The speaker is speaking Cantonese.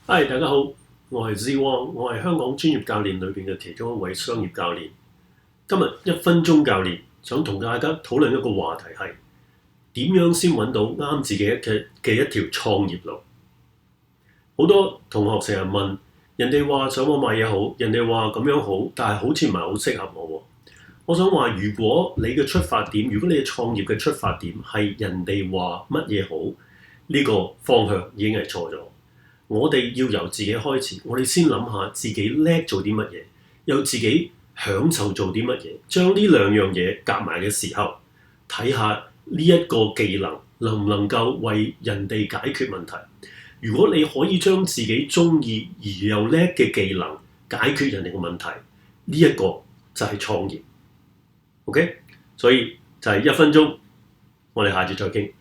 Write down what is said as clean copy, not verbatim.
Hi，大家好，我係 Sze Wong，我係香港專業教練裏邊嘅其中一位商業教練。今日1分鐘教練想同大家討論一個話題係點樣先揾到啱自己嘅一條創業路。好多同學成日問，人哋話上網賣嘢好，人哋話咁樣好，但係好似唔係好適合我喎。我想話，如果你嘅出發點，如果你嘅創業嘅出發點係人哋話乜嘢好，呢個方向已經係錯咗。我哋要由自己開始，我哋先諗下自己叻做啲乜嘢，又自己享受做啲乜嘢，將呢兩樣嘢夾埋嘅時候，睇下呢一個技能能唔能夠為人哋解決問題。如果你可以將自己中意而又叻嘅技能解決人哋嘅問題，呢一個就係創業。OK， 所以就係1分鐘，我哋下次再傾。